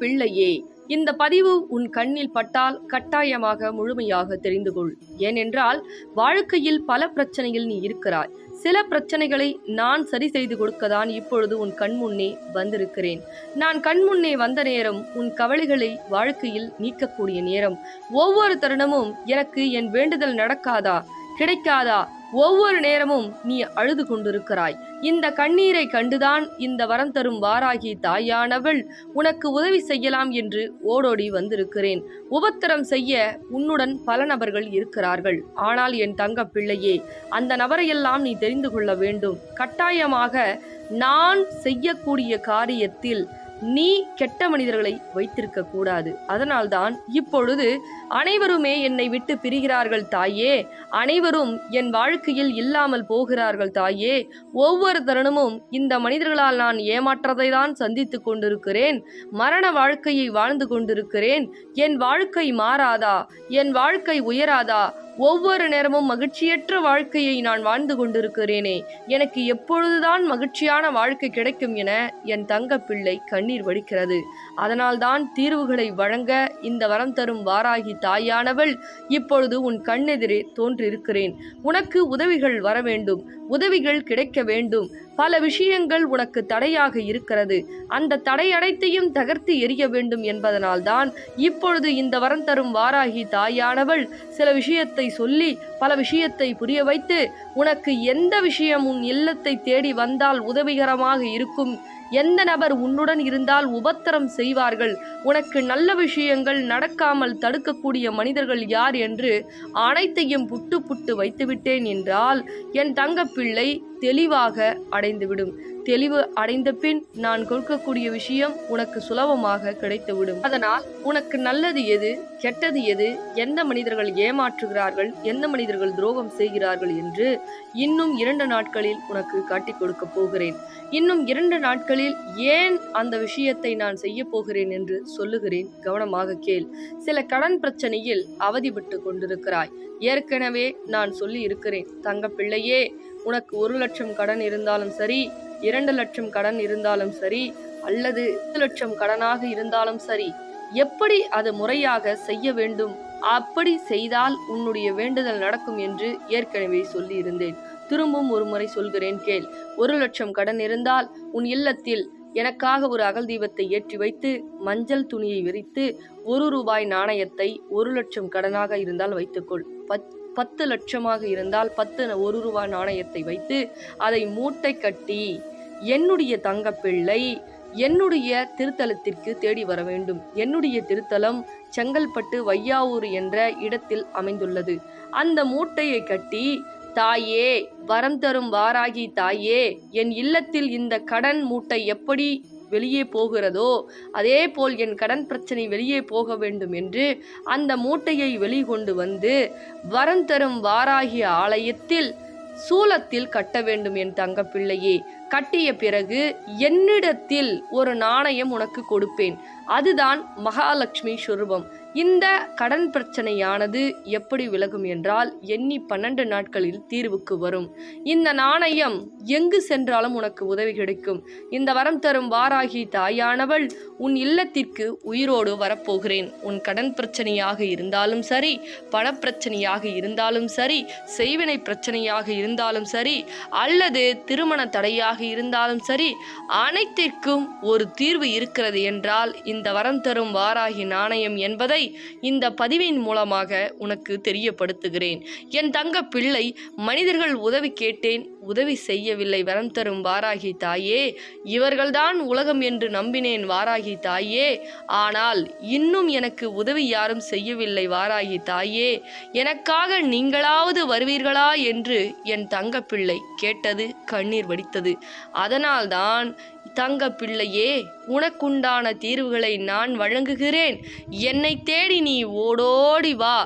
பிள்ளையே, இந்த பதிவு உன் கண்ணில் பட்டால் கட்டாயமாக முழுமையாக தெரிந்து கொள். ஏனென்றால் வாழ்க்கையில் பல பிரச்சனைகள் நீ இருக்கிறாய். சில பிரச்சனைகளை நான் சரி செய்து கொடுக்கத்தான் இப்பொழுது உன் கண்முன்னே வந்திருக்கிறேன். நான் கண்முன்னே வந்த நேரம் உன் கவலைகளை வாழ்க்கையில் நீக்கக்கூடிய நேரம். ஒவ்வொரு தருணமும் எனக்கு என் வேண்டுதல் நடக்காதா, கிடைக்காதா, ஒவ்வொரு நேரமும் நீ அழுது கொண்டிருக்கிறாய். இந்த கண்ணீரை கண்டுதான் இந்த வரம் தரும் வாராகி தாயானவள் உனக்கு உதவி செய்யலாம் என்று ஓடோடி வந்திருக்கிறேன். உபத்திரம் செய்ய உன்னுடன் பல நபர்கள் இருக்கிறார்கள். ஆனால் என் தங்க பிள்ளையே, அந்த நபரையெல்லாம் நீ தெரிந்து கொள்ள வேண்டும். கட்டாயமாக நான் செய்யக்கூடிய காரியத்தில் நீ கெட்ட மனிதர்களை வைத்திருக்க கூடாது. அதனால்தான் இப்பொழுது அனைவருமே என்னை விட்டு பிரிகிறார்கள் தாயே, அனைவரும் என் வாழ்க்கையில் இல்லாமல் போகிறார்கள் தாயே. ஒவ்வொரு தருணமும் இந்த மனிதர்களால் நான் ஏமாற்றத்தை தான் சந்தித்து கொண்டிருக்கிறேன். மரண வாழ்க்கையை வாழ்ந்து கொண்டிருக்கிறேன். என் வாழ்க்கை மாறாதா, என் வாழ்க்கை உயராதா, ஒவ்வொரு நேரமும் மகிழ்ச்சியற்ற வாழ்க்கையை நான் வாழ்ந்து கொண்டிருக்கிறேனே, எனக்கு எப்பொழுதுதான் மகிழ்ச்சியான வாழ்க்கை கிடைக்கும் என என் தங்க பிள்ளை கண்ணீர் வடிக்கிறது. அதனால்தான் தீர்வுகளை வழங்க இந்த வரம் தரும் வாராகி தாயானவள் இப்பொழுது உன் கண்ணெதிரே தோன்றிருக்கிறேன். உனக்கு உதவிகள் வர வேண்டும், உதவிகள் கிடைக்க வேண்டும். பல விஷயங்கள் உனக்கு தடையாக இருக்கிறது. அந்த தடை அனைத்தையும் தகர்த்து எறிய வேண்டும் என்பதனால்தான் இப்பொழுது இந்த வரம் தரும் வாராகி தாயானவள் சில விஷயத்தை சொல்லி பல விஷயத்தை புரிய வைத்து உனக்கு எந்த விஷயம் உன் இல்லத்தை தேடி வந்தால் உதவிகரமாக இருக்கும், எந்த நபர் உன்னுடன் இருந்தால் உபத்திரம் செய்வார்கள், உனக்கு நல்ல விஷயங்கள் நடக்காமல் தடுக்கக்கூடிய மனிதர்கள் யார் என்று அனைத்தையும் புட்டு புட்டு வைத்துவிட்டேன் என்றால் என் தங்க பிள்ளை தெளிவாக அடைந்துவிடும். தெளிவு அடைந்த பின் நான் கொடுக்கக்கூடிய விஷயம் உனக்கு சுலபமாக கிடைத்துவிடும். அதனால் உனக்கு நல்லது எது, கெட்டது எது, எந்த மனிதர்கள் ஏமாற்றுகிறார்கள், எந்த மனிதர்கள் துரோகம் செய்கிறார்கள் என்று இன்னும் 2 நாட்களில் உனக்கு காட்டிக் கொடுக்க போகிறேன். இன்னும் 2 நாட்களில் ஏன் அந்த விஷயத்தை நான் செய்ய போகிறேன் என்று சொல்லுகிறேன். கவனமாக கேள். சில கடன் பிரச்சனையில் அவதிப்பட்டு கொண்டிருக்கிறாய். ஏற்கனவே நான் சொல்லி இருக்கிறேன். தங்க பிள்ளையே, உனக்கு 1 லட்சம் கடன் இருந்தாலும் சரி, 2 லட்சம் கடன் இருந்தாலும் சரி, அல்லது 10 லட்சம் கடனாக இருந்தாலும் சரி, எப்படி அது முறையாக செய்ய வேண்டும், அப்படி செய்தால் உன்னுடைய வேண்டுதல் நடக்கும் என்று ஏற்கனவே சொல்லி இருந்தேன். திரும்பவும் ஒரு முறை சொல்கிறேன் கேள். 1 லட்சம் கடன் இருந்தால் உன் இல்லத்தில் எனக்காக ஒரு அகல் தீபத்தை ஏற்றி வைத்து மஞ்சள் துணியை விரித்து 1 ரூபாய் நாணயத்தை 1 லட்சம் கடனாக இருந்தால் வைத்துக்கொள். 10 லட்சமாக இருந்தால் 10 1 ரூபாய் நாணயத்தை வைத்து அதை மூட்டை கட்டி என்னுடைய தங்க பிள்ளை என்னுடைய திருத்தலத்திற்கு தேடி வர வேண்டும். என்னுடைய திருத்தலம் செங்கல்பட்டு வையாவூர் என்ற இடத்தில் அமைந்துள்ளது. அந்த மூட்டையை கட்டி, தாயே, வரம் தரும் வாராகி தாயே, என் இல்லத்தில் இந்த கடன் மூட்டை எப்படி வெளியே போகிறதோ அதே போல் என் கடன் பிரச்சனை வெளியே போக வேண்டும் என்று அந்த மூட்டையை வெளிக்கொண்டு வந்து வரம் தரும் வாராகி ஆலயத்தில் சூலத்தில் கட்ட வேண்டும். என் தங்க பிள்ளையே, கட்டிய பிறகு என்னிடத்தில் ஒரு நாணயம் உனக்கு கொடுப்பேன். அதுதான் மகாலட்சுமி சுரூபம். இந்த கடன் பிரச்சனையானது எப்படி விலகும் என்றால் எண்ணி 12 நாட்களில் தீர்வுக்கு வரும். இந்த நாணயம் எங்கு சென்றாலும் உனக்கு உதவி கிடைக்கும். இந்த வரம் தரும் வாராகி தாயானவள் உன் இல்லத்திற்கு உயிரோடு வரப்போகிறேன். உன் கடன் பிரச்சனையாக இருந்தாலும் சரி, பணப்பிரச்சனையாக இருந்தாலும் சரி, செய்வினை பிரச்சனையாக இருந்தாலும் சரி, அல்லது திருமண தடையாக இருந்தாலும் சரி, அனைத்திற்கும் ஒரு தீர்வு இருக்கிறது என்றால் இந்த வரம் தரும் வாராகி நாணயம் என்பதை இந்த பதிவின் மூலமாக உனக்கு தெரியப்படுத்துகிறேன். என் தங்க பிள்ளை, மனிதர்கள் உதவி கேட்டேன், உதவி செய்யவில்லை வரம் தரும் வாராகி தாயே. இவர்கள்தான் உலகம் என்று நம்பினேன் வாராகி தாயே. ஆனால் இன்னும் எனக்கு உதவி யாரும் செய்யவில்லை வாராகி தாயே. எனக்காக நீங்களாவது வருவீர்களா என்று என் தங்க பிள்ளை கேட்டது, கண்ணீர் வடித்தது. அதனால்தான் தங்க பிள்ளையே, உனக்குண்டான தீர்வுகளை நான் வழங்குகிறேன். என்னை தேடி நீ ஓடோடி வா,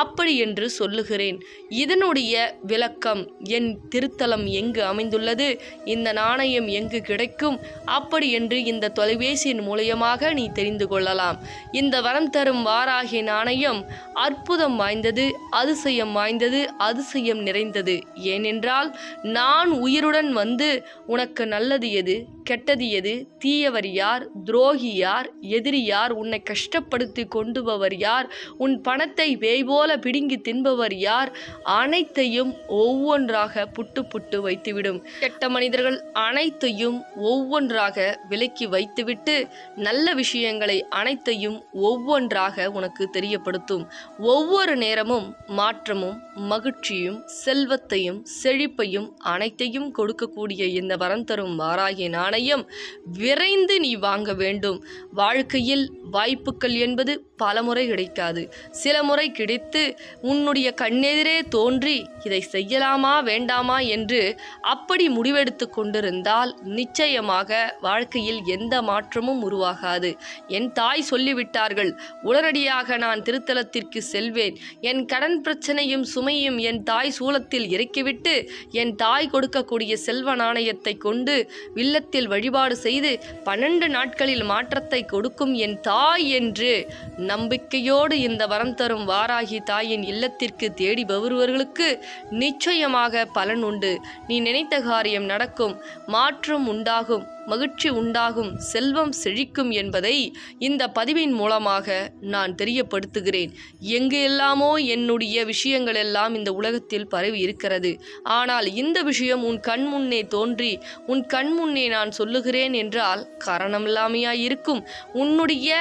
அப்படி என்று சொல்லுகிறேன். இதனுடைய விளக்கம், என் திருத்தலம் எங்கு அமைந்துள்ளது, இந்த நாணயம் எங்கு கிடைக்கும், அப்படி என்று இந்த தொலைபேசியின் மூலமாக நீ தெரிந்து கொள்ளலாம். இந்த வரம் தரும் வாராகி நாணயம் அற்புதம் வாய்ந்தது, அதிசயம் வாய்ந்தது, அதிசயம் நிறைந்தது. ஏனென்றால் நான் உயிருடன் வந்து உனக்கு நல்லது எது, கெட்டது எது, தீயவர் யார், துரோகி யார், எதிரி யார், உன்னை கஷ்டப்படுத்தி கொண்டுபவர் யார், உன் பணத்தை பேய் போல பிடுங்கி தின்பவர் யார், அனைத்தையும் ஒவ்வொன்றாக புட்டு புட்டு வைத்துவிடும். கெட்ட மனிதர்கள் அனைத்தையும் ஒவ்வொன்றாக விலக்கி வைத்துவிட்டு நல்ல விஷயங்களை அனைத்தையும் ஒவ்வொன்றாக உனக்கு தெரியப்படுத்தும். ஒவ்வொரு நேரமும் மாற்றமும் மகிழ்ச்சியும் செல்வத்தையும் செழிப்பையும் அனைத்தையும் கொடுக்கக்கூடிய இந்த வரம் தரும் வாராகி நாணயம் விரைந்து நீ வாங்க வேண்டும். வாழ்க்கையில் வாய்ப்புகள் என்பது பல முறை கிடைக்காது. சில முறை கிடைத்து உன்னுடைய கண்ணெதிரே தோன்றி இதை செய்யலாமா வேண்டாமா என்று அப்படி முடிவெடுத்து கொண்டிருந்தால் நிச்சயமாக வாழ்க்கையில் எந்த மாற்றமும் உருவாகாது. என் தாய் சொல்லிவிட்டார்கள், உடனடியாக நான் திருத்தலத்திற்கு செல்வேன், என் கடன் பிரச்சனையும் சுமையும் என் தாய் சூலத்தில் இறக்கிவிட்டு என் தாய் கொடுக்கக்கூடிய செல்வ நாணயத்தை கொண்டு வில்லத்தில் வழிபாடு செய்து 12 நாட்களில் மாற்றத்தை கொடுக்கும் என் தாய் என்று நம்பிக்கையோடு இந்த வரம் தரும் வாராகி தாயின் இல்லத்திற்கு தேடி வருபவர்களுக்கு நிச்சயமாக பலன் உண்டு. நீ நினைத்த காரியம் நடக்கும், மாற்றம் உண்டாகும், மகிழ்ச்சி உண்டாகும், செல்வம் செழிக்கும் என்பதை இந்த பதிவின் மூலமாக நான் தெரியப்படுத்துகிறேன். எங்கு எல்லாமோ என்னுடைய விஷயங்கள் எல்லாம் இந்த உலகத்தில் பரவி இருக்கிறது. ஆனால் இந்த விஷயம் உன் கண் முன்னே தோன்றி உன் கண் முன்னே நான் சொல்லுகிறேன் என்றால் காரணமில்லாமையா இருக்கும். உன்னுடைய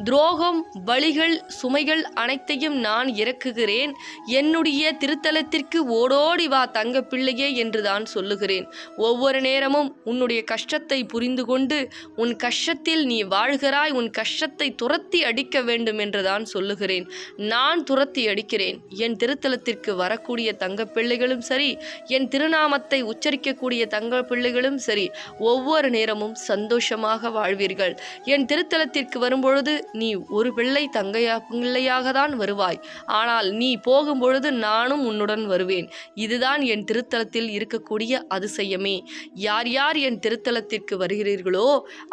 துரோகம், வலிகள், சுமைகள் அனைத்தையும் நான் இறக்குகிறேன். என்னுடைய திருத்தலத்திற்கு ஓடோடி வா தங்க பிள்ளையே என்று தான் சொல்லுகிறேன். ஒவ்வொரு நேரமும் உன்னுடைய கஷ்டத்தை புரிந்து கொண்டு உன் கஷ்டத்தில் நீ வாழ்கிறாய், உன் கஷ்டத்தை துரத்தி அடிக்க வேண்டும் என்றுதான் சொல்லுகிறேன். நான் துரத்தி அடிக்கிறேன். என் திருத்தலத்திற்கு வரக்கூடிய தங்க பிள்ளைகளும் சரி, என் திருநாமத்தை உச்சரிக்கக்கூடிய தங்க பிள்ளைகளும் சரி, ஒவ்வொரு நேரமும் சந்தோஷமாக வாழ்வீர்கள். என் திருத்தலத்திற்கு வரும்பொழுது நீ ஒரு பிள்ளை பிள்ளையாக தான் வருவாய். ஆனால் நீ போகும்பொழுது நானும் உன்னுடன் வருவேன். இதுதான் என் திருத்தலத்தில் இருக்கக்கூடிய அதிசயமே. யார் யார் என் திருத்தலத்திற்கு வருகிறீர்களோ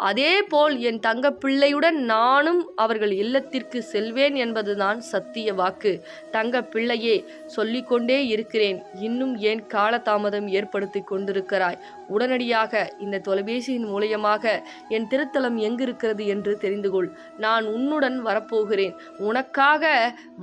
அதே போல் என் தங்க பிள்ளையுடன் நானும் அவர்கள் இல்லத்திற்கு செல்வேன் என்பதுதான் சத்திய வாக்கு. தங்க பிள்ளையே, சொல்லிக்கொண்டே இருக்கிறேன், இன்னும் ஏன் காலதாமதம் ஏற்படுத்தி கொண்டிருக்கிறாய்? உடனடியாக இந்த தொலைபேசியின் மூலமாக என் திருத்தலம் எங்கிருக்கிறது என்று தெரிந்து கொள். நான் உன்னுடன் வரப்போகிறேன். உனக்காக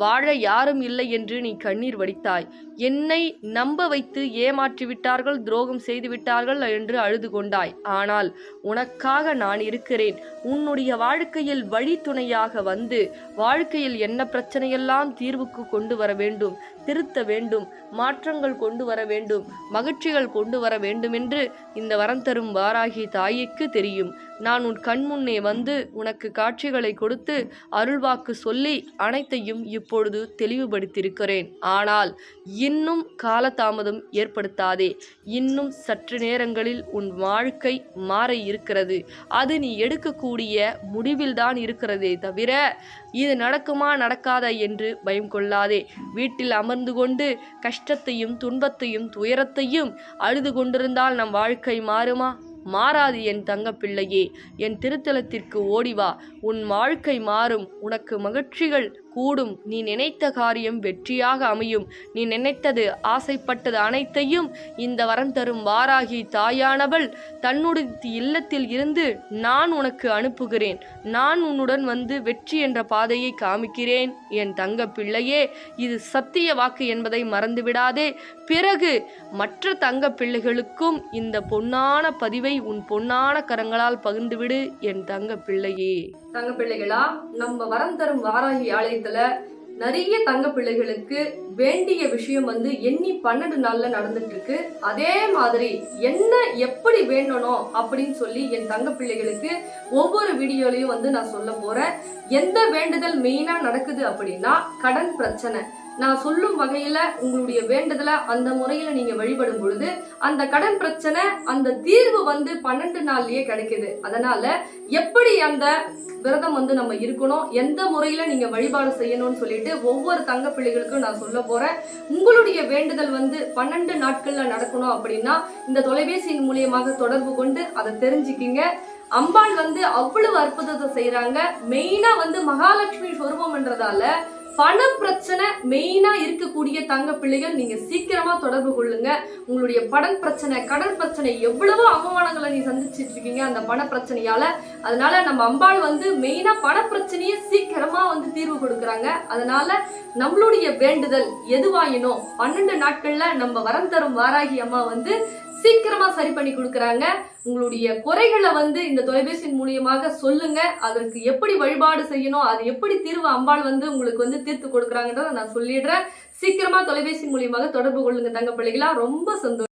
வாழ யாரும் இல்லை என்று நீ கண்ணீர் வடித்தாய். என்னை நம்ப வைத்து ஏமாற்றிவிட்டார்கள், துரோகம் செய்து விட்டார்கள் என்று அழுது கொண்டாய். ஆனால் உனக்காக நான் இருக்கிறேன். உன்னுடைய வாழ்க்கையில் வழித்துணையாக வந்து வாழ்க்கையில் என்ன பிரச்சனையெல்லாம் தீர்வுக்கு கொண்டு வர வேண்டும், திருத்த வேண்டும், மாற்றங்கள் கொண்டு வர வேண்டும், மகிழ்ச்சிகள் கொண்டு வர வேண்டும் என்று இந்த வரம் தரும் வாராகி தாய்க்கு தெரியும். நான் உன் கண் முன்னே வந்து உனக்கு காட்சிகளை கொடுத்து அருள்வாக்கு சொல்லி அனைத்தையும் இப்பொழுது தெளிவுபடுத்தியிருக்கிறேன். ஆனால் இன்னும் காலதாமதம் ஏற்படுத்தாதே. இன்னும் சற்று நேரங்களில் உன் வாழ்க்கை மாற இருக்கிறது. அது நீ எடுக்கக்கூடிய முடிவில்தான் இருக்கிறதே தவிர இது நடக்குமா நடக்காதா என்று பயம் கொள்ளாதே. வீட்டில் அமர்ந்து கொண்டு கஷ்டத்தையும் துன்பத்தையும் துயரத்தையும் அழுது கொண்டிருந்தால் நம் வாழ்க்கை மாறுமா? மாறாது என் தங்க பிள்ளையே. என் திருத்தலத்திற்கு ஓடிவா, உன் வாழ்க்கை மாறும், உனக்கு மகிழ்ச்சிகள் கூடும், நீ நினைத்த காரியம் வெற்றியாக அமையும். நீ நினைத்தது ஆசைப்பட்டது அனைத்தையும் இந்த வரம் தரும் வாராகி தாயானவள் தன்னுடைய இல்லத்தில் இருந்து நான் உனக்கு அனுப்புகிறேன். நான் உன்னுடன் வந்து வெற்றி என்ற பாதையை காமிக்கிறேன். என் தங்க பிள்ளையே, இது சத்திய வாக்கு என்பதை மறந்துவிடாதே. பிறகு மற்ற தங்க பிள்ளைகளுக்கும் இந்த பொன்னான பதிவை உன் பொன்னான கரங்களால் பகிர்ந்துவிடு என் தங்க பிள்ளையே. தங்க பிள்ளைகளா, நம்ம வரம் தரும் வாராகி ஆலயத்துல நிறைய தங்க பிள்ளைகளுக்கு வேண்டிய விஷயம் எண்ணி 12 நாள்ல நடந்துட்டு இருக்கு. அதே மாதிரி என்ன எப்படி வேண்டணும் அப்படின்னு சொல்லி என் தங்க பிள்ளைகளுக்கு ஒவ்வொரு வீடியோலையும் நான் சொல்ல போறேன். எந்த வேண்டுதல் மெயினா நடக்குது அப்படின்னா கடன் பிரச்சனை. நான் சொல்லும் வகையில உங்களுடைய வேண்டுதலை அந்த முறையில நீங்க வழிபடும் பொழுது அந்த கடன் பிரச்சனை அந்த தீர்வு 12 நாள்லயே கிடைக்குது. அதனால எப்படி அந்த விரதம் நம்ம இருக்கணும், எந்த முறையில நீங்க வழிபாடு செய்யணும்னு சொல்லிட்டு ஒவ்வொரு தங்க பிள்ளைகளுக்கும் நான் சொல்ல போறேன். உங்களுடைய வேண்டுதல் 12 நாட்கள்ல நடக்கணும் அப்படின்னா இந்த தொலைபேசியின் மூலியமாக தொடர்பு கொண்டு அதை தெரிஞ்சுக்கிங்க. அம்பாள் அவ்வளவு அற்புதத்தை செய்யறாங்க. மெயினா மகாலட்சுமி சொரூபம்ன்றதால பண பிரச்சனை மெயினா இருக்கக்கூடிய தங்க பிள்ளைகள் நீங்க சீக்கிரமா தொடர்பு கொள்ளுங்க. உங்களுடைய பண பிரச்சனை, கடன் பிரச்சனை, எவ்வளவோ அவமானங்களை நீ சந்திச்சிட்டு இருக்கீங்க அந்த பண பிரச்சனையால. அதனால நம்ம அம்பாள் மெயினா பண பிரச்சனையை சீக்கிரமா தீர்வு கொடுக்கறாங்க. அதனால நம்மளுடைய வேண்டுதல் எதுவாயினோ 12 நாட்கள்ல நம்ம வரம் தரும் வாராகி அம்மா சீக்கிரமா சரி பண்ணி கொடுக்கறாங்க. உங்களுடைய குறைகளை இந்த தொலைபேசியின் மூலியமாக சொல்லுங்க. அதற்கு எப்படி வழிபாடு செய்யணும், அது எப்படி தீர்வு அம்பாள் உங்களுக்கு தீர்த்து கொடுக்கறாங்கன்றத நான் சொல்லிடுறேன். சீக்கிரமா தொலைபேசி மூலியமாக தொடர்பு கொள்ளுங்க தங்க பிள்ளைகளா. ரொம்ப சந்தோஷம்.